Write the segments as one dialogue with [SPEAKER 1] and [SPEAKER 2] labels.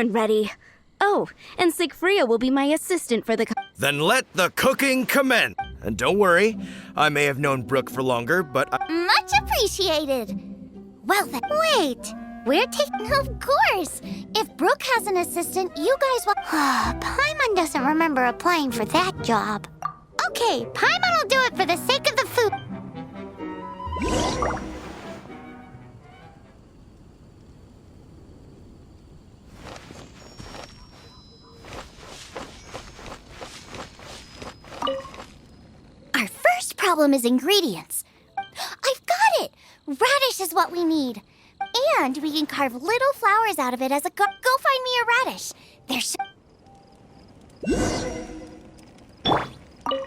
[SPEAKER 1] popcorn ready. Oh, and Sigfria will be my assistant for the...
[SPEAKER 2] Then let the cooking commence. And don't worry, I may have known Brooke for longer, but
[SPEAKER 3] Much appreciated. Well then, wait. We're taking... Of course. If Brooke has an assistant, you guys will... Paimon doesn't remember applying for that job. Okay, Paimon will do it for the sake of the food. Our first problem is ingredients. I've got it! Radish is what we need. And we can carve little flowers out of it as a go find me a radish. There's...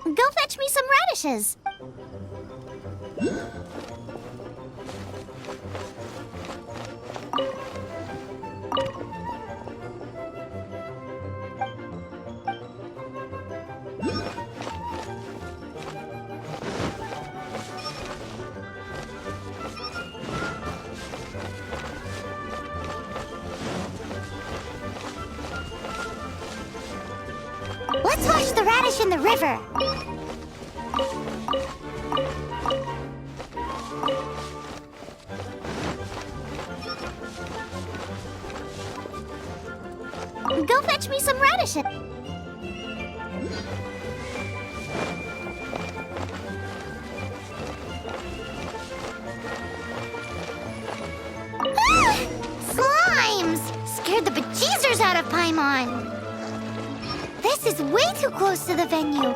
[SPEAKER 3] Go fetch me some radishes. Let's wash the radish in the river. Go fetch me some radishes. Ah! Slimes! Scared the bejesus out of Paimon. This is way too close to the venue.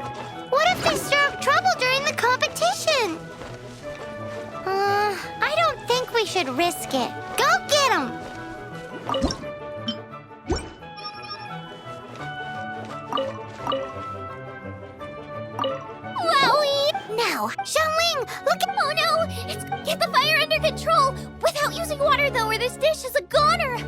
[SPEAKER 3] What if they stir up trouble during the competition? I don't think we should risk it. Go get them! Wowie! Now, Xiangling, look at... Oh no! It's get the fire under control! Without using water though, or this dish is a goner!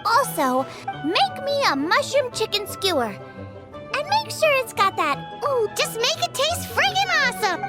[SPEAKER 3] Also, make me a mushroom chicken skewer. And make sure it's got that, ooh, just make it taste friggin' awesome!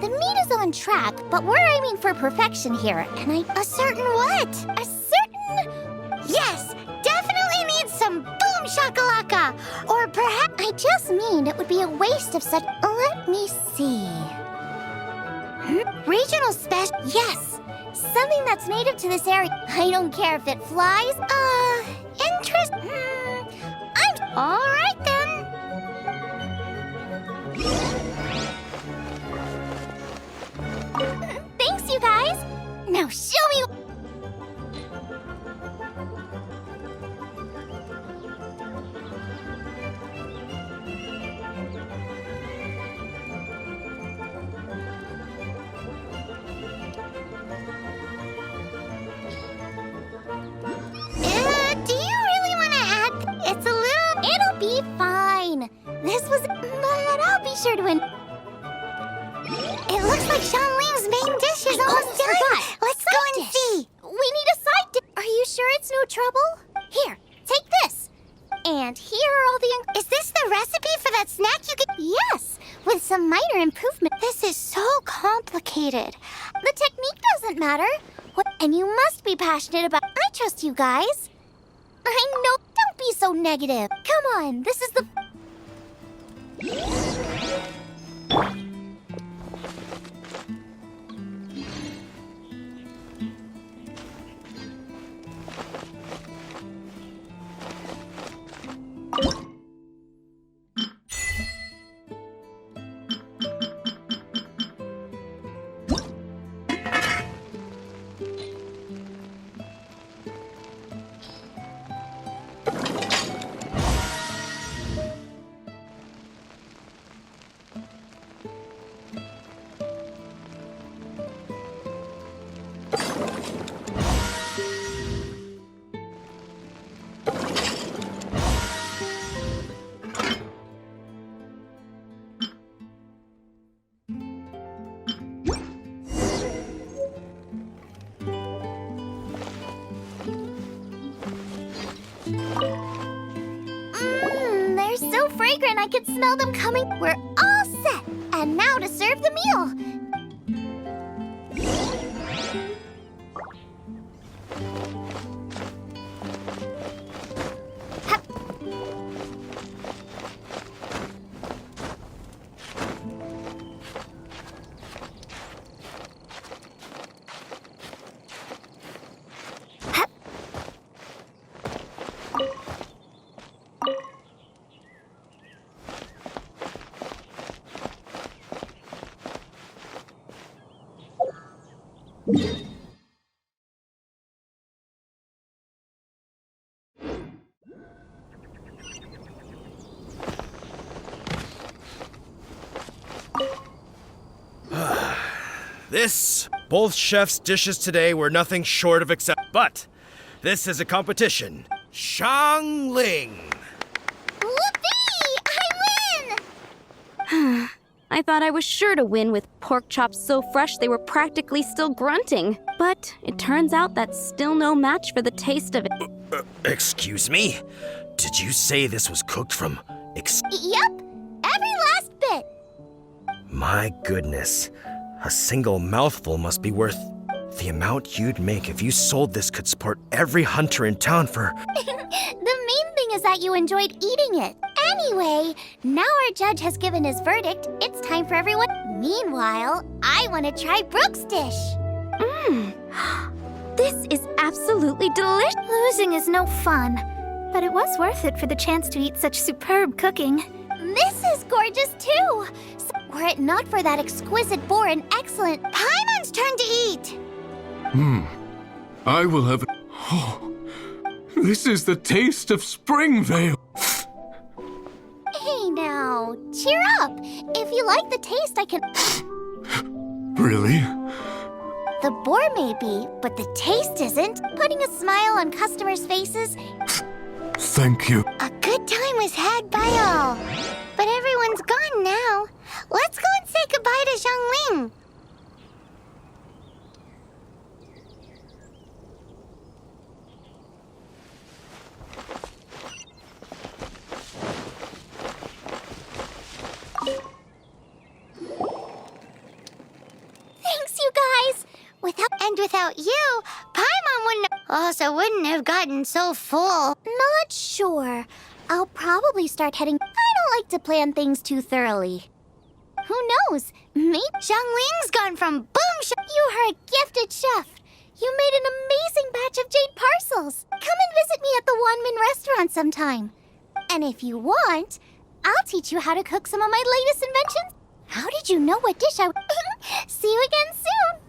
[SPEAKER 3] The meat is on track, but we're aiming for perfection here. And a certain what? A certain... Yes, definitely needs some boom shakalaka. Or perhaps... I just mean it would be a waste of such... Let me see... Regional special... Yes, something that's native to this area. I don't care if it flies. Interest... I'm... All right then. Thanks, you guys! Now show me... do you really want to add... It's a little... It'll be fine. This was... But I'll be sure to... It looks like Xiangling's main dish is almost done. Let's go and see. We need a side dish. Are you sure it's no trouble? Here, take this. And here are all the... Is this the recipe for that snack you could... Yes, with some minor improvement. This is so complicated. The technique doesn't matter. And you must be passionate about... I trust you guys. I know. Don't be so negative. Come on, this is the... I could smell them coming. We're all set. And now to serve the meal.
[SPEAKER 2] Both chefs' dishes today were nothing short of but this is a competition. Xiangling!
[SPEAKER 3] Whoopee! I win!
[SPEAKER 1] I thought I was sure to win with pork chops so fresh they were practically still grunting. But it turns out that's still no match for the taste of it.
[SPEAKER 2] Excuse me? Did you say this was cooked from
[SPEAKER 3] Yep, every last bit.
[SPEAKER 2] My goodness. A single mouthful must be worth the amount you'd make if you sold this could support every hunter in town for...
[SPEAKER 3] The main thing is that you enjoyed eating it. Anyway, now our judge has given his verdict. It's time for everyone. Meanwhile, I want to try Brooke's dish.
[SPEAKER 1] This is absolutely delicious.
[SPEAKER 4] Losing is no fun, but it was worth it for the chance to eat such superb cooking.
[SPEAKER 3] This is gorgeous too. Were it not for that exquisite boar and excellent... Paimon's turn to eat!
[SPEAKER 5] I will have... Oh, this is the taste of Springvale.
[SPEAKER 3] Hey now, cheer up. If you like the taste, I can...
[SPEAKER 5] Really?
[SPEAKER 3] The boar may be, but the taste isn't. Putting a smile on customers' faces...
[SPEAKER 5] Thank you.
[SPEAKER 3] A good time was had by all. But everyone's gone now. Let's go and say goodbye to Xiangling. Thanks, you guys. Without you, Paimon wouldn't have gotten so full. Not sure. I'll probably start heading... I don't like to plan things too thoroughly. Who knows? Maybe Xiangling's gone from boom You are a gifted chef. You made an amazing batch of jade parcels. Come and visit me at the Wanmin restaurant sometime. And if you want, I'll teach you how to cook some of my latest inventions. How did you know what dish I... See you again soon.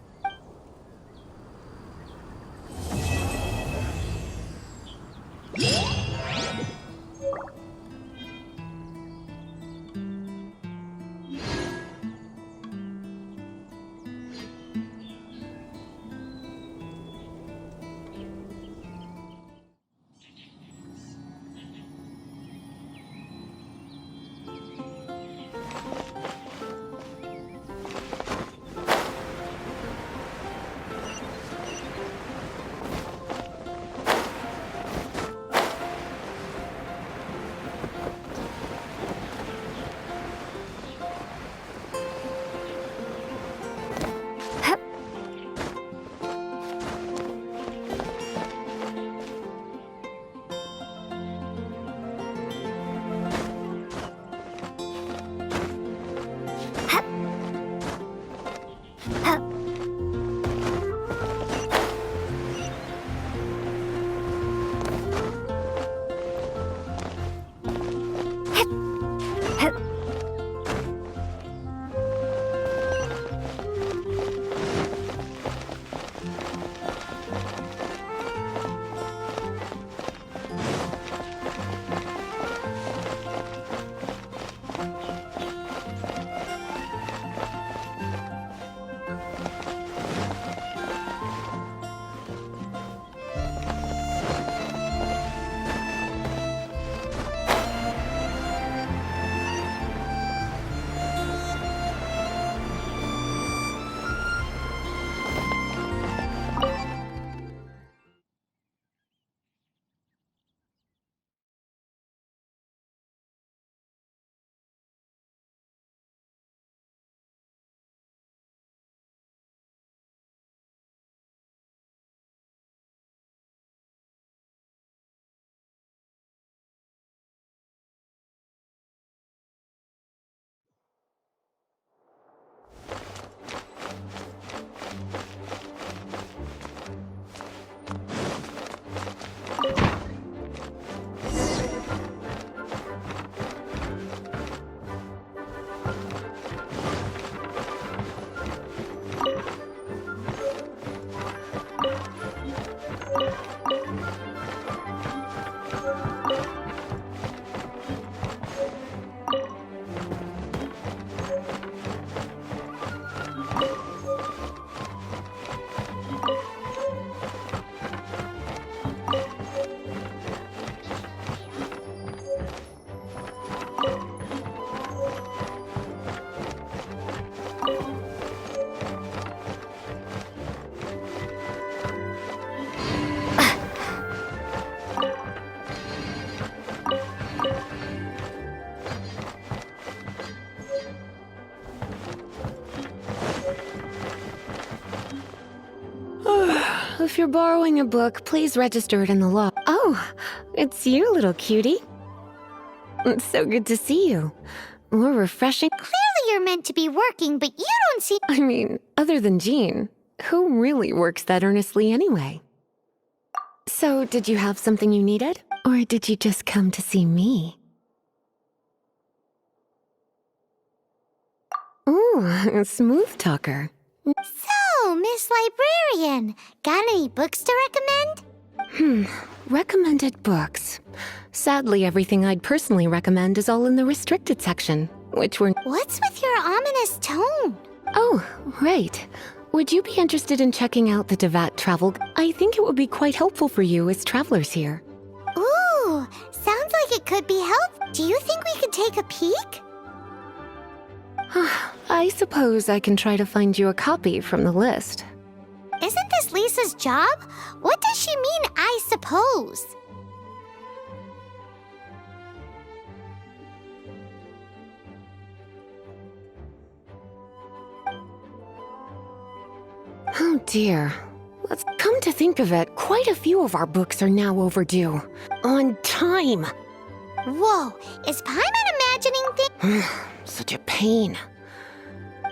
[SPEAKER 6] if you're borrowing a book, please register it in the law. Oh, it's you, little cutie. It's so good to see you. More refreshing.
[SPEAKER 3] Clearly you're meant to be working, but you don't seem...
[SPEAKER 6] I mean, other than Jean, who really works that earnestly anyway? So, did you have something you needed? Or did you just come to see me? Ooh, a smooth talker.
[SPEAKER 3] So, Miss Librarian, got any books to recommend?
[SPEAKER 6] Recommended books. Sadly, everything I'd personally recommend is all in the restricted section, which were...
[SPEAKER 3] What's with your ominous tone?
[SPEAKER 6] Oh, right. Would you be interested in checking out the Devat travel? I think it would be quite helpful for you as travelers here.
[SPEAKER 3] Ooh, sounds like it could be helpful. Do you think we could take a peek?
[SPEAKER 6] I suppose I can try to find you a copy from the list.
[SPEAKER 3] Isn't this Lisa's job? What does she mean, I suppose?
[SPEAKER 6] Oh dear. Let's come to think of it, quite a few of our books are now overdue. On time!
[SPEAKER 3] Whoa, is Paimon imagining things?
[SPEAKER 6] Such a pain.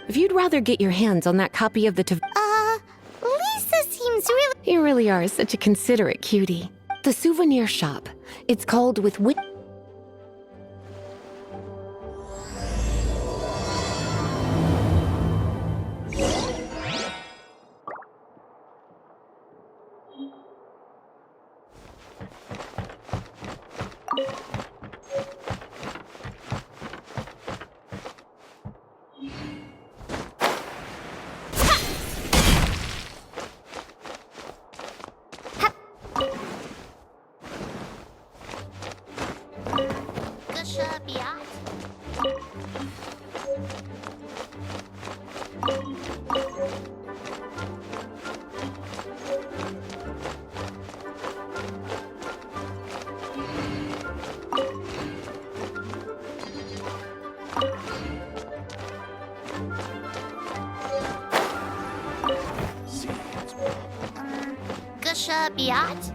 [SPEAKER 6] If you'd rather get your hands on that copy of the
[SPEAKER 3] Lisa seems really...
[SPEAKER 6] You really are such a considerate cutie. The souvenir shop. It's called with
[SPEAKER 3] Biat?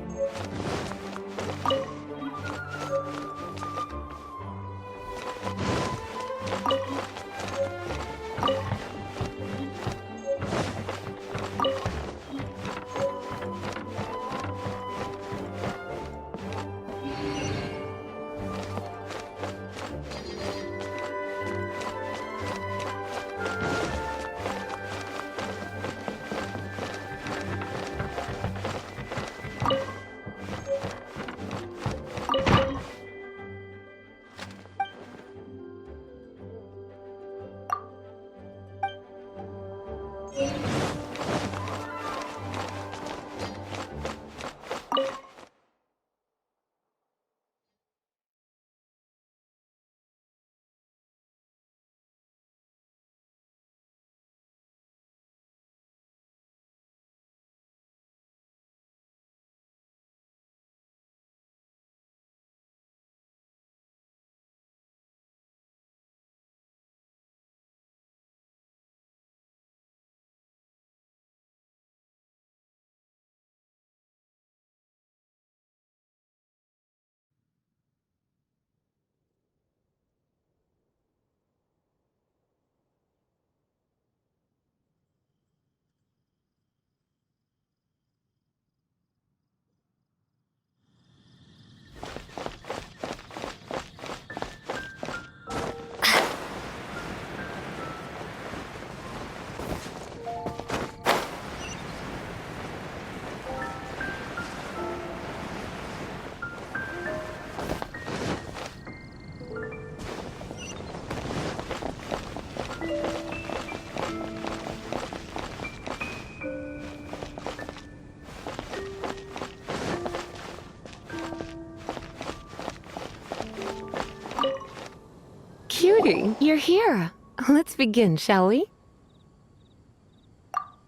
[SPEAKER 3] Cutie, you're here. Let's begin, shall we?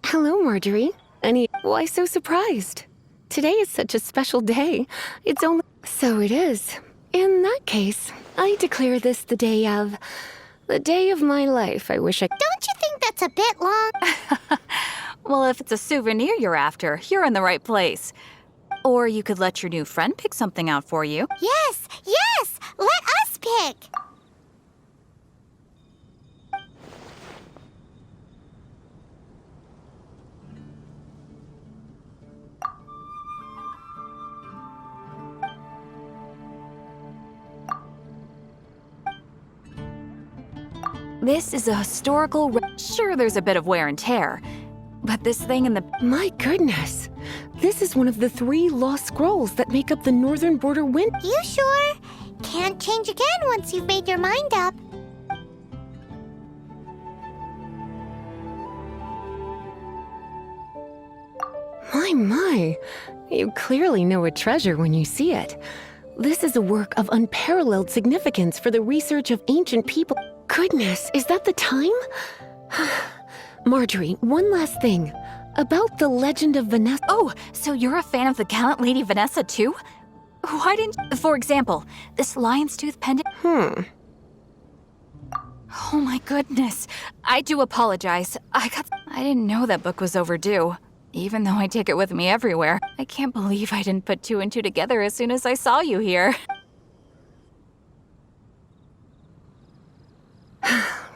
[SPEAKER 3] Hello, Marjorie. Why so surprised? Today is such a special day. It's only... So it is. In that case, I declare this the day of my life. I wish I... Don't you think that's a bit long?
[SPEAKER 7] Well, if it's a souvenir you're after, you're in the right place. Or you could let your new friend pick something out for you.
[SPEAKER 3] Yes, yes! Let us pick!
[SPEAKER 7] This is a historical... Sure, there's a bit of wear and tear, but this thing in the...
[SPEAKER 6] My goodness. This is one of the 3 lost scrolls that make up the northern border wind.
[SPEAKER 3] You sure? Can't change again once you've made your mind up.
[SPEAKER 6] My. You clearly know a treasure when you see it. This is a work of unparalleled significance for the research of ancient people. Goodness, is that the time? Marjorie, one last thing. About the legend of Vanessa.
[SPEAKER 7] Oh, so you're a fan of the gallant Lady Vanessa too? Why didn't... For example, this lion's tooth pendant... Oh my goodness. I do apologize. I didn't know that book was overdue. Even though I take it with me everywhere. I can't believe I didn't put 2 and 2 together as soon as I saw you here.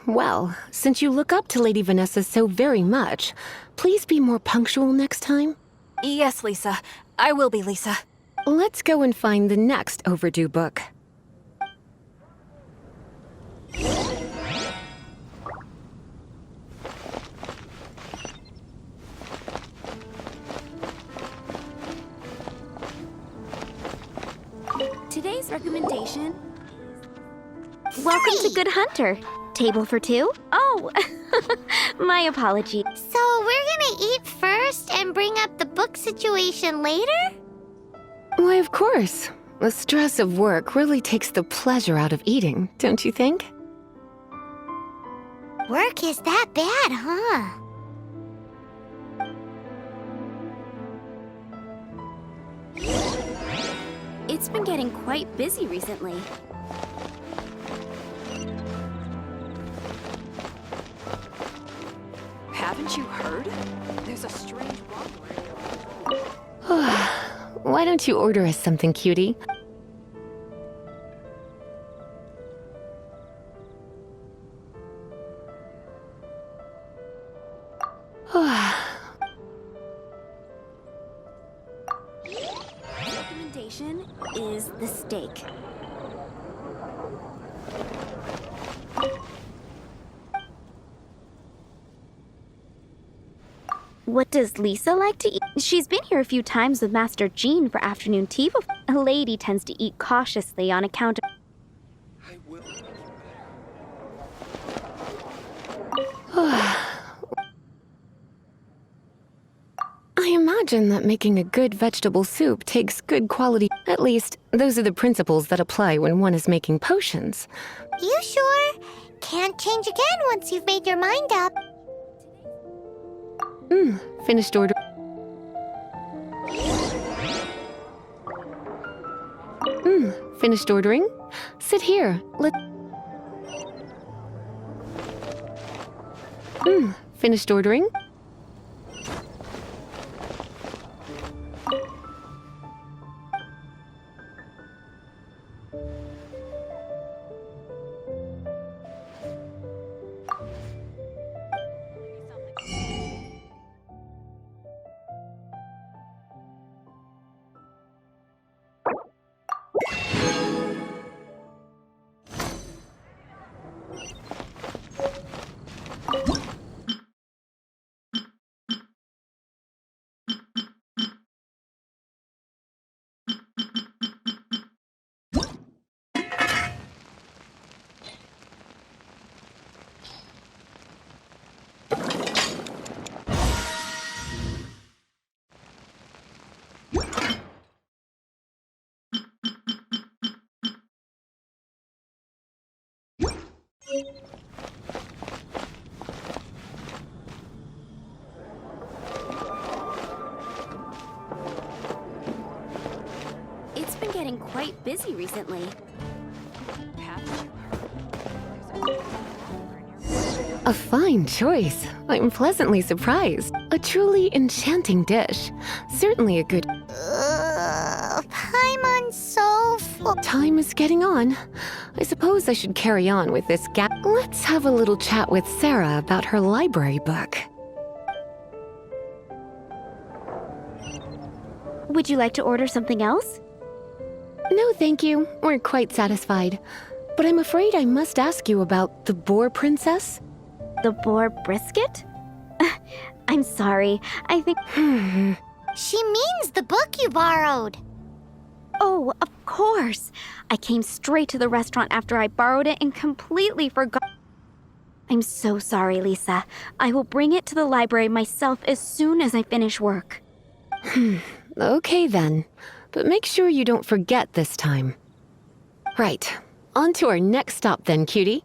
[SPEAKER 6] Well, since you look up to Lady Vanessa so very much, please be more punctual next time.
[SPEAKER 7] Yes, Lisa. I will be, Lisa.
[SPEAKER 6] Let's go and find the next overdue book.
[SPEAKER 1] Today's recommendation... Welcome to Good Hunter. Table for 2? Oh, my apology.
[SPEAKER 3] So we're gonna eat first and bring up the book situation later?
[SPEAKER 6] Why, of course. The stress of work really takes the pleasure out of eating, don't you think?
[SPEAKER 3] Work is that bad, huh?
[SPEAKER 1] It's been getting quite busy recently.
[SPEAKER 7] Haven't you heard? There's a strange
[SPEAKER 6] Why don't you order us something, cutie?
[SPEAKER 1] Recommendation is the steak. What does Lisa like to eat? She's been here a few times with Master Jean for afternoon tea before. A lady tends to eat cautiously on account of...
[SPEAKER 6] I imagine that making a good vegetable soup takes good quality. At least, those are the principles that apply when one is making potions.
[SPEAKER 3] You sure? Can't change again once you've made your mind up.
[SPEAKER 6] Finished order. Finished ordering? Sit here. Finished ordering?
[SPEAKER 1] It's been getting quite busy recently.
[SPEAKER 6] A fine choice. I'm pleasantly surprised. A truly enchanting dish. Certainly a good...
[SPEAKER 3] Paimon's so full.
[SPEAKER 6] Time is getting on. I suppose I should carry on with this gap. Let's have a little chat with Sarah about her library book.
[SPEAKER 1] Would you like to order something else?
[SPEAKER 6] No, thank you. We're quite satisfied. But I'm afraid I must ask you about the Boar Princess.
[SPEAKER 1] The boar brisket? I'm sorry. I think...
[SPEAKER 3] She means the book you borrowed.
[SPEAKER 1] Oh, of course. I came straight to the restaurant after I borrowed it and completely forgot. I'm so sorry, Lisa. I will bring it to the library myself as soon as I finish work.
[SPEAKER 6] Okay then. But make sure you don't forget this time. Right. On to our next stop then, cutie.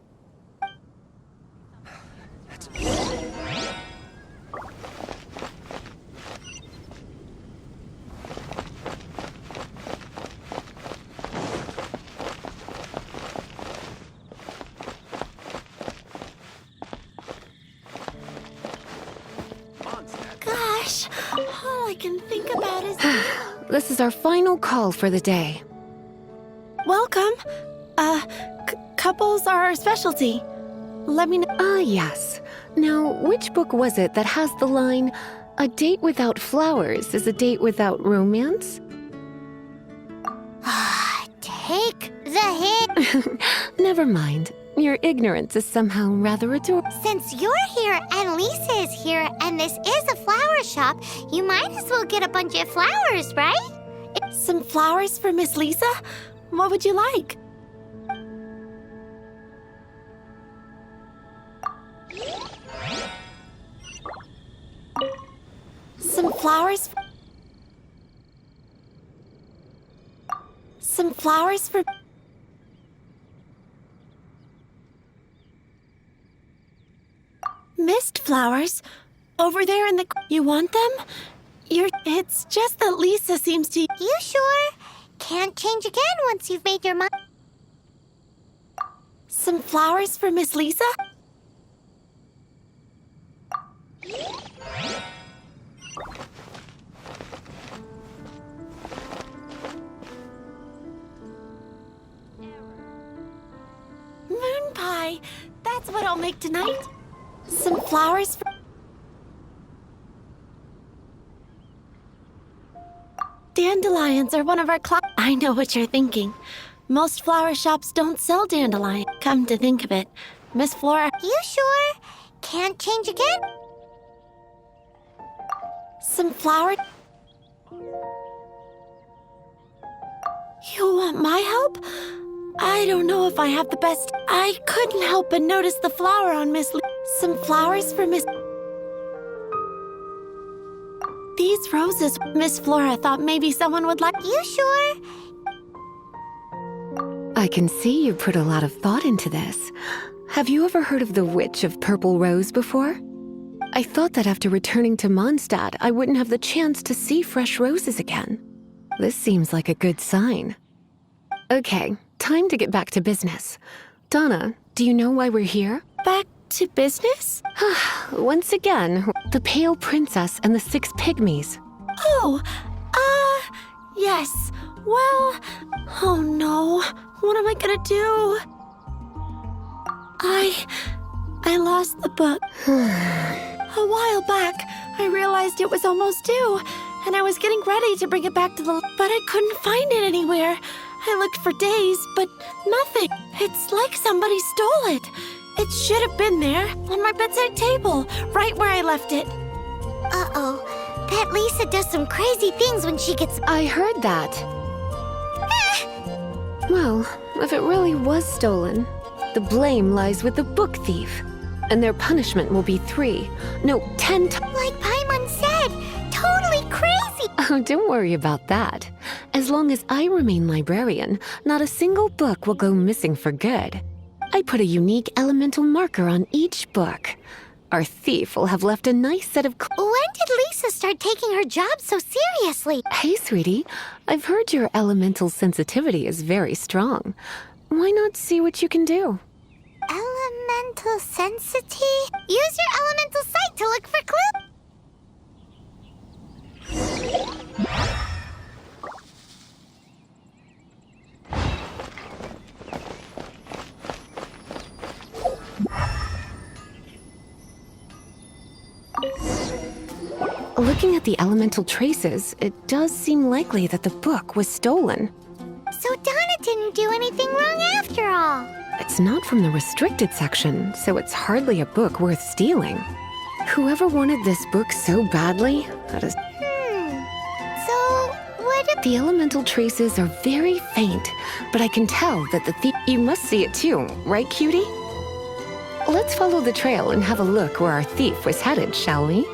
[SPEAKER 3] Gosh, all I can think about is...
[SPEAKER 6] This is our final call for the day.
[SPEAKER 8] Welcome. Couples are our specialty. Let me know.
[SPEAKER 6] Ah, yes. Now, which book was it that has the line, "A date without flowers is a date without romance"?
[SPEAKER 3] Take the hint.
[SPEAKER 6] Never mind. Your ignorance is somehow rather adorable.
[SPEAKER 3] Since you're here and Lisa is here and this is a flower shop, you might as well get a bunch of flowers, right?
[SPEAKER 8] Some flowers for Miss Lisa? What would you like? Some flowers. Some flowers for. Mist flowers? Over there in the. You want them? It's just that Lisa seems to.
[SPEAKER 3] You sure? Can't change again once you've made your mind.
[SPEAKER 8] Some flowers for Miss Lisa? Moon pie. That's what I'll make tonight. Some flowers for... Dandelions are one of our I know what you're thinking. Most flower shops don't sell dandelion. Come to think of it, Miss Flora...
[SPEAKER 3] You sure? Can't change again?
[SPEAKER 8] Some flower... You want my help? I don't know if I have the best... I couldn't help but notice the flower on Miss... Some flowers for Miss... These roses, Miss Flora thought maybe someone would like...
[SPEAKER 3] You sure?
[SPEAKER 6] I can see you put a lot of thought into this. Have you ever heard of the Witch of Purple Rose before? I thought that after returning to Mondstadt, I wouldn't have the chance to see fresh roses again. This seems like a good sign. Okay, time to get back to business. Donna, do you know why we're here?
[SPEAKER 8] Back to business?
[SPEAKER 6] Once again, the Pale Princess and the 6 Pygmies.
[SPEAKER 8] Oh, yes. Well, oh no. What am I gonna do? I lost the book. A while back, I realized it was almost due, and I was getting ready to bring it back to the... But I couldn't find it anywhere. I looked for days, but nothing. It's like somebody stole it. It should have been there, on my bedside table, right where I left it.
[SPEAKER 3] Uh-oh. That Lisa does some crazy things when she gets...
[SPEAKER 6] I heard that. Well, if it really was stolen, the blame lies with the book thief. And their punishment will be 3, no, 10 times.
[SPEAKER 3] Like Paimon said, totally crazy!
[SPEAKER 6] Oh, don't worry about that. As long as I remain librarian, not a single book will go missing for good. I put a unique elemental marker on each book. Our thief will have left a nice set of...
[SPEAKER 3] When did Lisa start taking her job so seriously?
[SPEAKER 6] Hey, sweetie. I've heard your elemental sensitivity is very strong. Why not see what you can do?
[SPEAKER 3] Elemental Elemental sensity? Use your elemental sight to look for clues.
[SPEAKER 6] Looking at the elemental traces, it does seem likely that the book was stolen.
[SPEAKER 3] So Donna didn't do anything wrong after all.
[SPEAKER 6] It's not from the restricted section, so it's hardly a book worth stealing. Whoever wanted this book so badly, that is...
[SPEAKER 3] So, what if...
[SPEAKER 6] The elemental traces are very faint, but I can tell that the thief... You must see it too, right, cutie? Let's follow the trail and have a look where our thief was headed, shall we?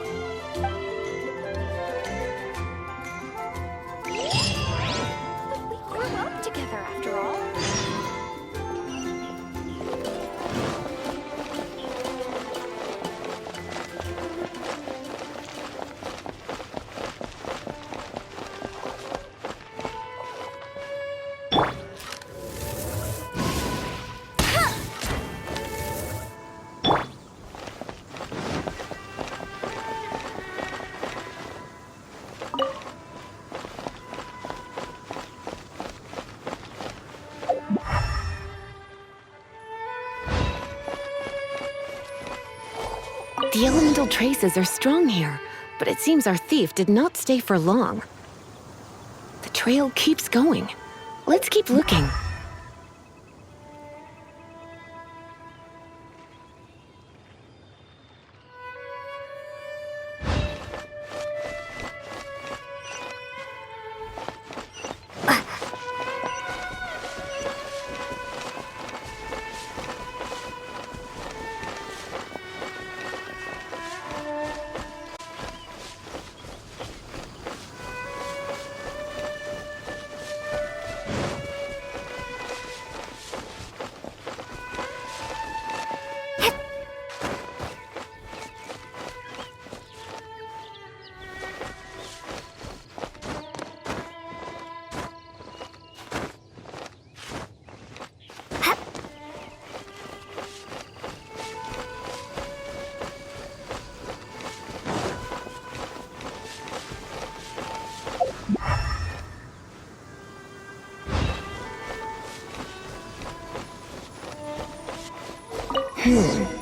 [SPEAKER 6] The elemental traces are strong here, but it seems our thief did not stay for long. The trail keeps going. Let's keep looking.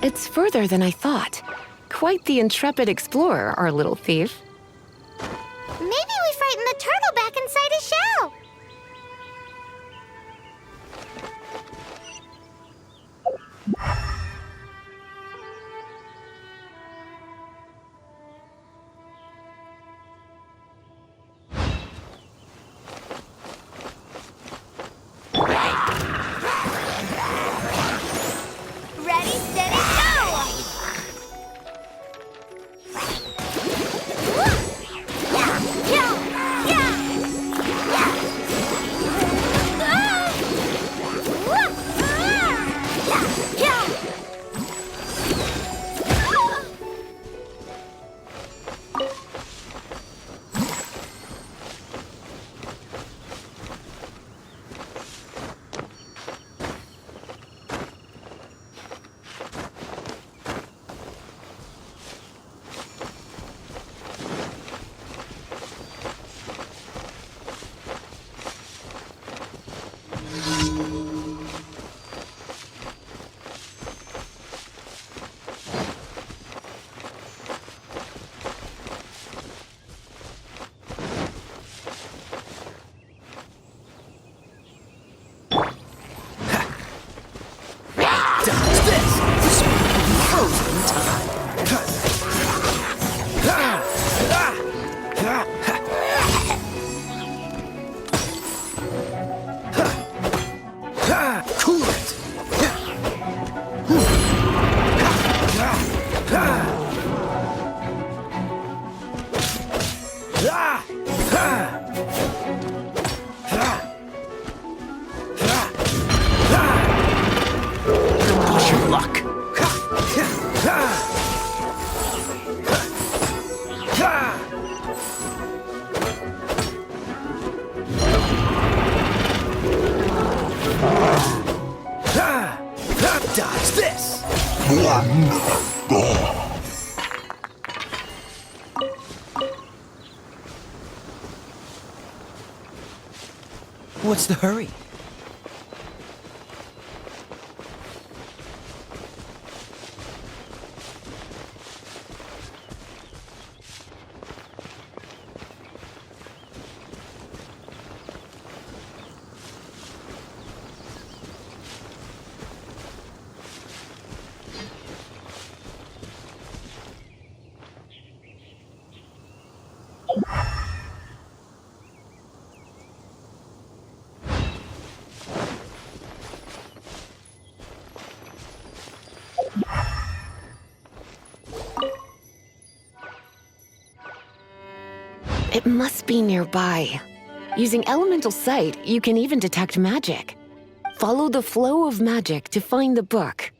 [SPEAKER 6] It's further than I thought. Quite the intrepid explorer, our little thief.
[SPEAKER 3] Maybe we frightened the turtle back inside his shell. Ready, steady, go!
[SPEAKER 9] What's the hurry?
[SPEAKER 6] It must be nearby. Using elemental sight, you can even detect magic. Follow the flow of magic to find the book.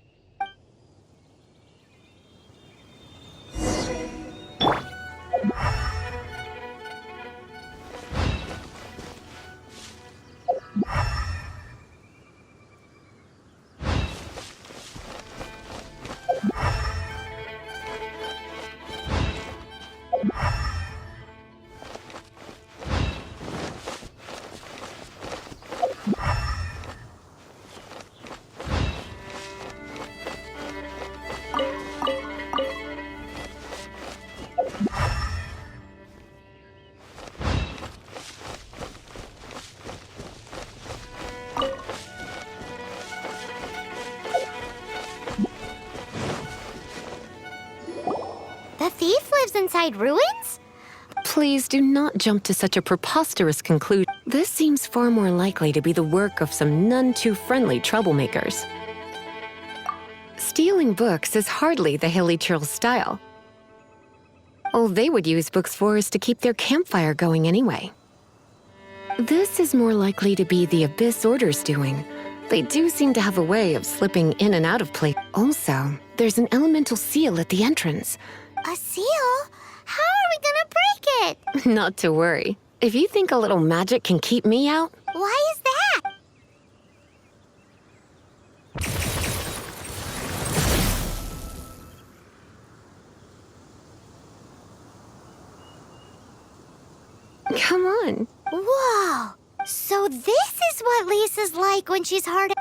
[SPEAKER 3] The thief lives inside ruins?
[SPEAKER 6] Please do not jump to such a preposterous conclusion. This seems far more likely to be the work of some none-too-friendly troublemakers. Stealing books is hardly the Hilly Churl's style. All they would use books for is to keep their campfire going anyway. This is more likely to be the Abyss Order's doing. They do seem to have a way of slipping in and out of place. Also, there's an elemental seal at the entrance.
[SPEAKER 3] A seal? How are we gonna break it?
[SPEAKER 6] Not to worry. If you think a little magic can keep me out,
[SPEAKER 3] Why is that?
[SPEAKER 6] come on.
[SPEAKER 3] Whoa! So this is what Lisa's like when she's hard.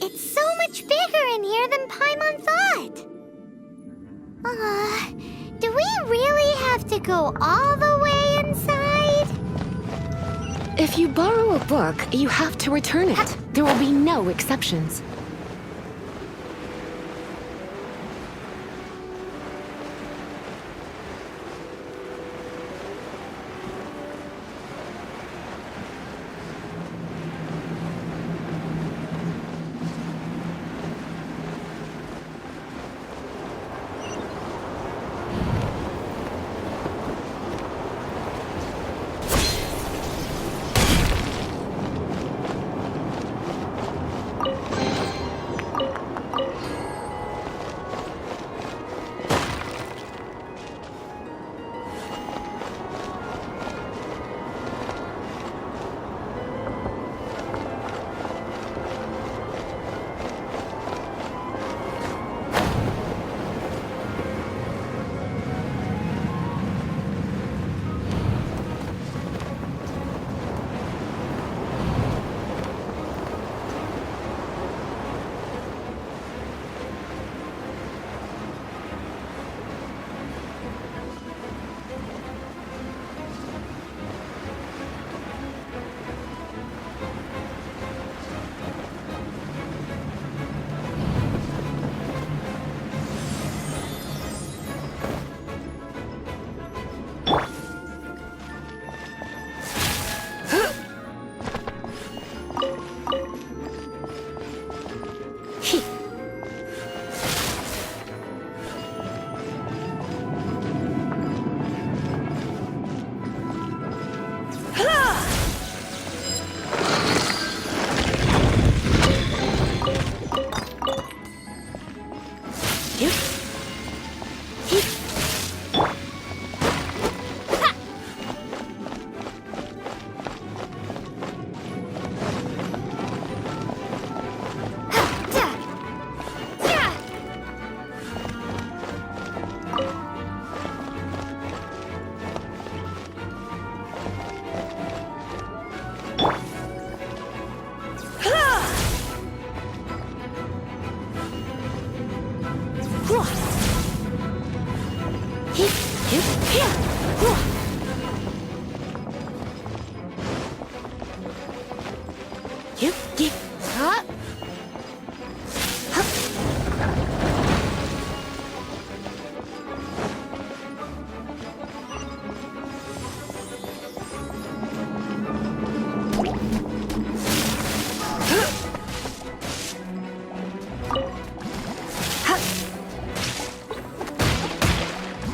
[SPEAKER 3] It's so much bigger in here than Paimon thought. Do we really have to go all the way inside?
[SPEAKER 6] If you borrow a book, you have to return it. There will be no exceptions.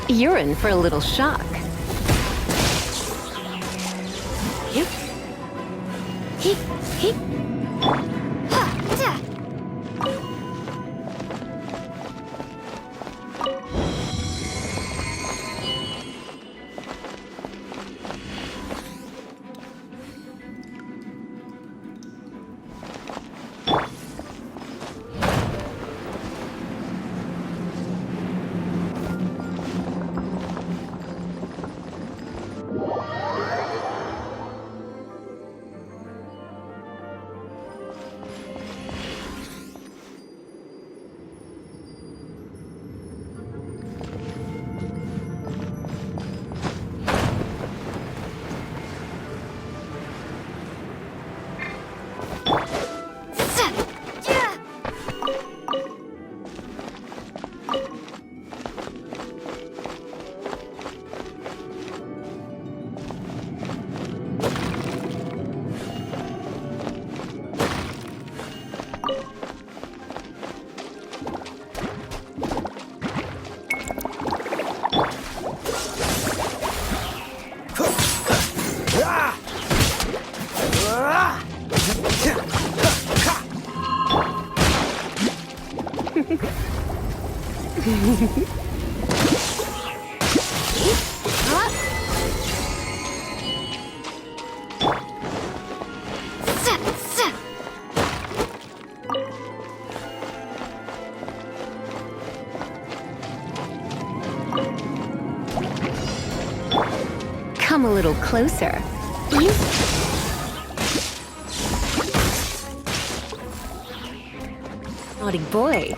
[SPEAKER 6] You're in for a little shock. Come a little closer. Naughty boy.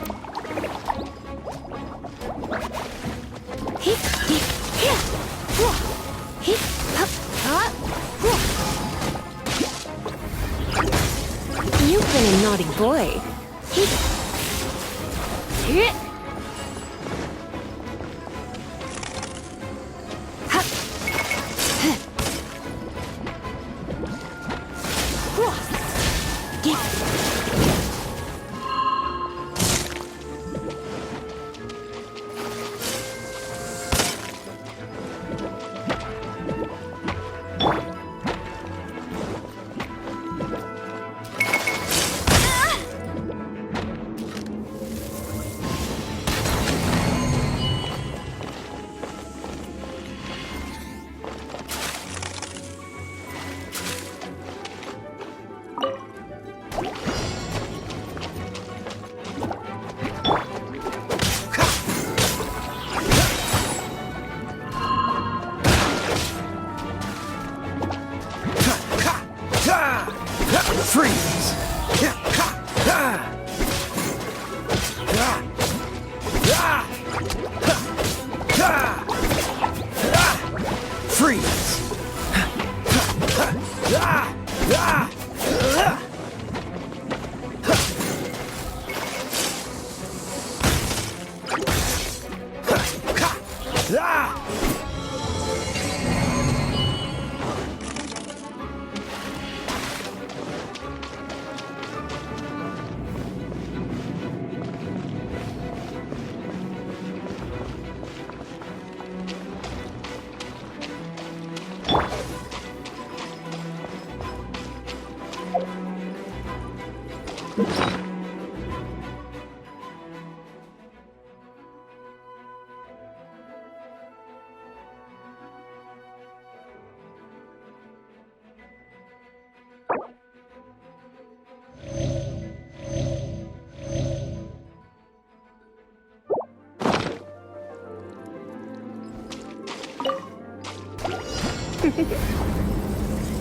[SPEAKER 6] You've been a naughty boy.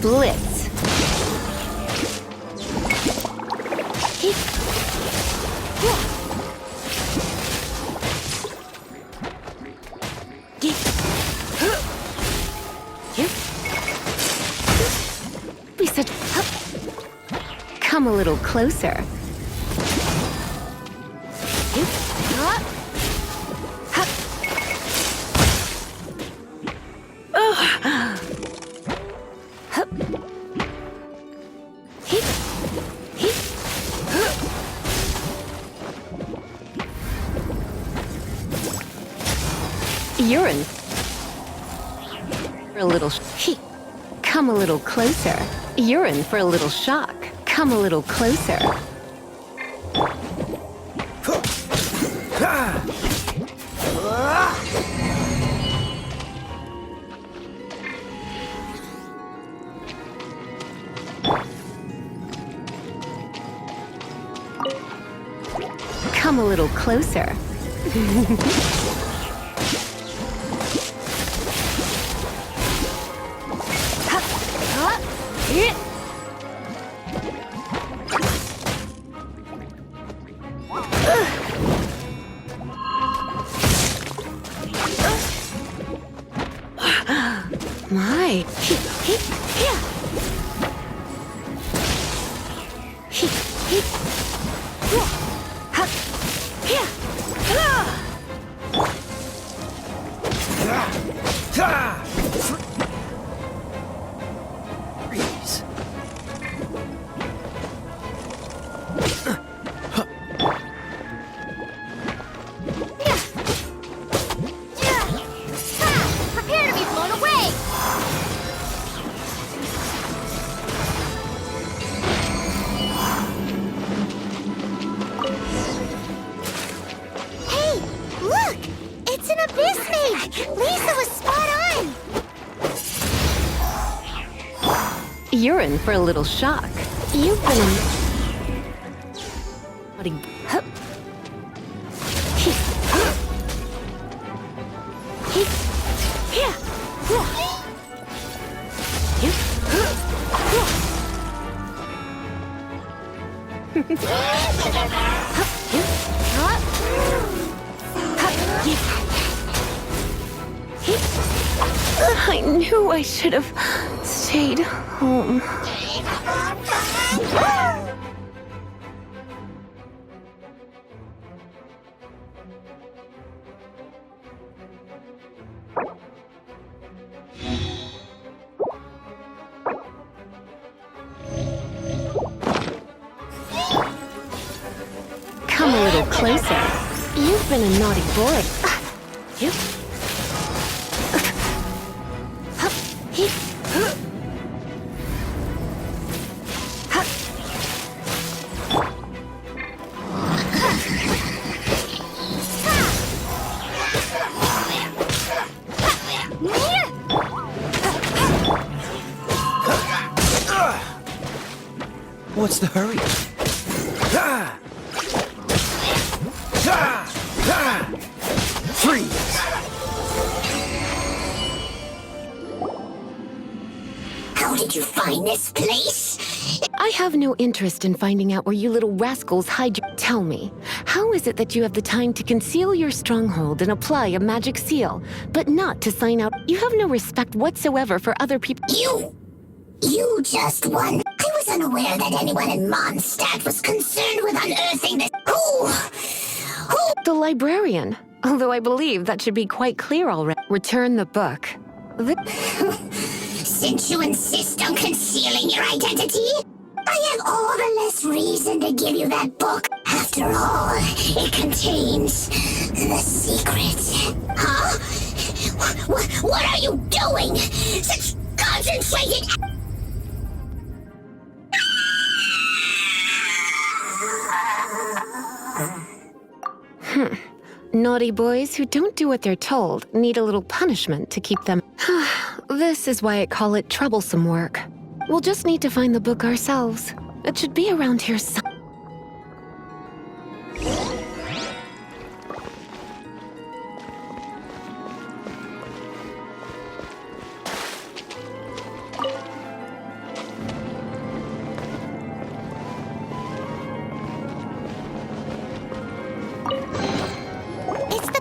[SPEAKER 6] Blitz. Come a little closer. You're in for a little. Come a little closer. You're in for a little shock. Come a little closer. Come a little closer. My.
[SPEAKER 3] Prepare to be blown away! Hey, look! It's an abyss mage! Lisa was spot on!
[SPEAKER 6] You're in for a little shock. You've been in. I knew I should have stayed home. Come a little closer. You've been a naughty boy.
[SPEAKER 2] What's the hurry? Freeze!
[SPEAKER 3] How did you find this place?
[SPEAKER 6] I have no interest in finding out where you little rascals hide your... Tell me, how is it that you have the time to conceal your stronghold and apply a magic seal, but not to sign out? You have no respect whatsoever for other people.
[SPEAKER 3] You just won. I was unaware that anyone in Mondstadt was concerned with unearthing this. Who?
[SPEAKER 6] The librarian. Although I believe that should be quite clear already. Return the book.
[SPEAKER 3] Since you insist on concealing your identity, I have all the less reason to give you that book. After all, it contains the secret. Huh? What are you doing? Such concentrated...
[SPEAKER 6] Naughty boys who don't do what they're told need a little punishment to keep them... This is why I call it troublesome work. We'll just need to find the book ourselves. It should be around here somewhere.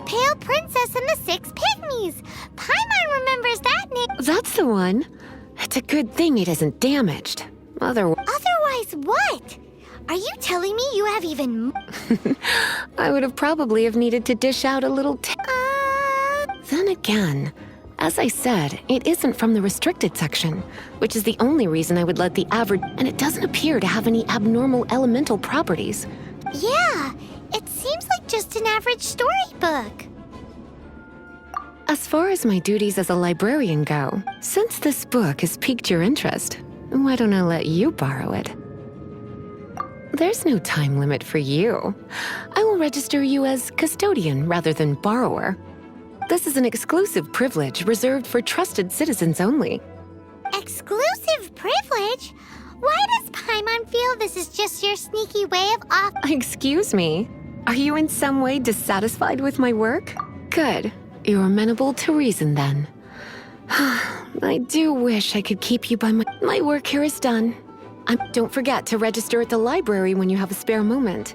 [SPEAKER 3] Pale Princess and the Six Pygmies. Paimon remembers that name.
[SPEAKER 6] That's the one. It's a good thing it isn't damaged. Otherwise
[SPEAKER 3] what? Are you telling me you have even
[SPEAKER 6] I would have probably have needed to dish out a little Then again, as I said, it isn't from the restricted section, which is the only reason I would let the average, and it doesn't appear to have any abnormal elemental properties.
[SPEAKER 3] Yeah, it seems like just an average storybook.
[SPEAKER 6] As far as my duties as a librarian go, since this book has piqued your interest, why don't I let you borrow it? There's no time limit for you. I will register you as custodian rather than borrower. This is an exclusive privilege reserved for trusted citizens only.
[SPEAKER 3] Exclusive privilege? Why does Paimon feel this is just your sneaky way of
[SPEAKER 6] Excuse me? Are you in some way dissatisfied with my work? Good. You're amenable to reason then. I do wish I could keep you by my work here is done. Don't forget to register at the library when you have a spare moment.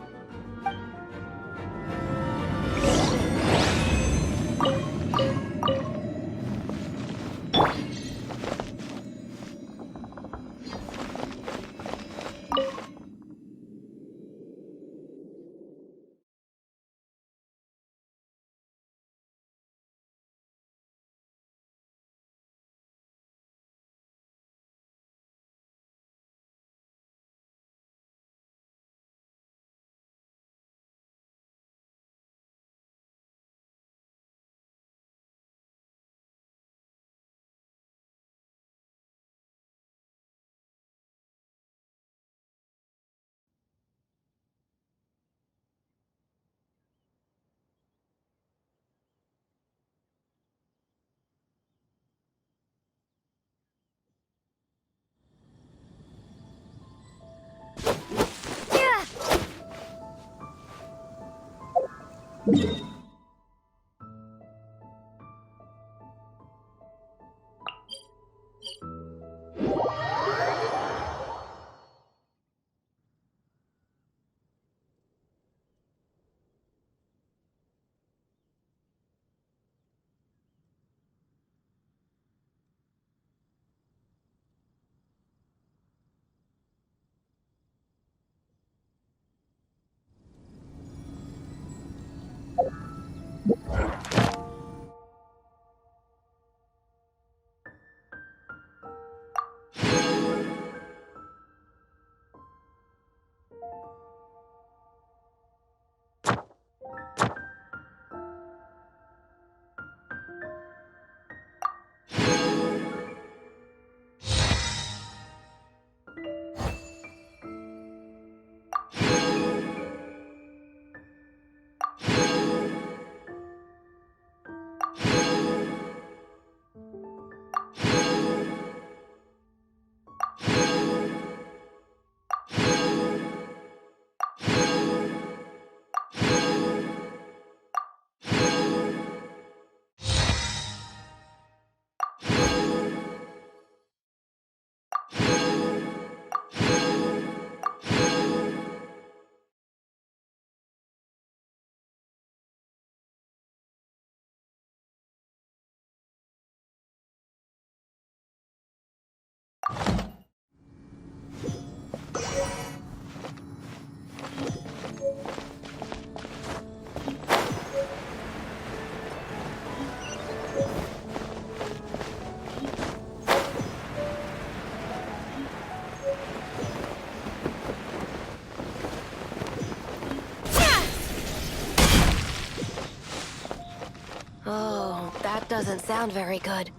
[SPEAKER 9] Oh, that doesn't sound very good.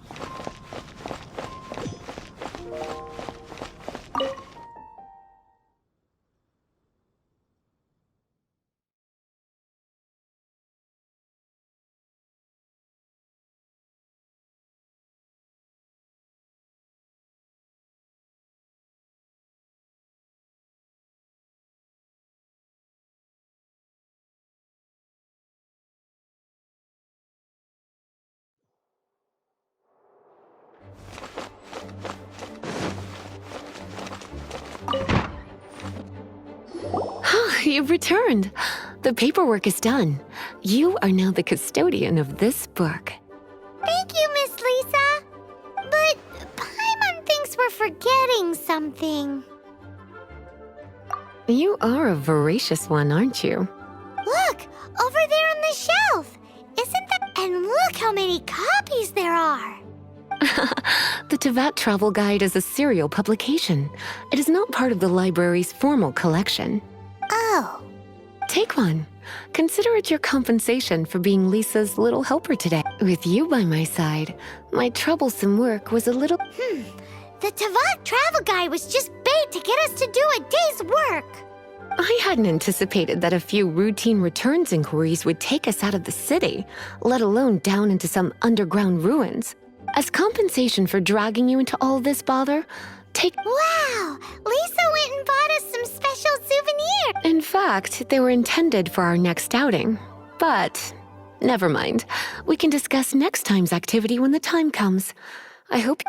[SPEAKER 6] You've returned. The paperwork is done. You are now the custodian of this book.
[SPEAKER 3] Thank you, Miss Lisa. But Paimon thinks we're forgetting something.
[SPEAKER 6] You are a voracious one, aren't you?
[SPEAKER 3] Look, over there on the shelf. Isn't that? And look how many copies there are.
[SPEAKER 6] The Teyvat Travel Guide is a serial publication. It is not part of the library's formal collection.
[SPEAKER 3] Oh.
[SPEAKER 6] Take one. Consider it your compensation for being Lisa's little helper today. With you by my side, my troublesome work was a little...
[SPEAKER 3] The Teyvat Travel Guide was just bait to get us to do a day's work.
[SPEAKER 6] I hadn't anticipated that a few routine returns inquiries would take us out of the city, let alone down into some underground ruins. As compensation for dragging you into all this bother, take...
[SPEAKER 3] Wow! Lisa went and bought us some special souvenirs.
[SPEAKER 6] In fact, they were intended for our next outing. But, never mind. We can discuss next time's activity when the time comes. I hope...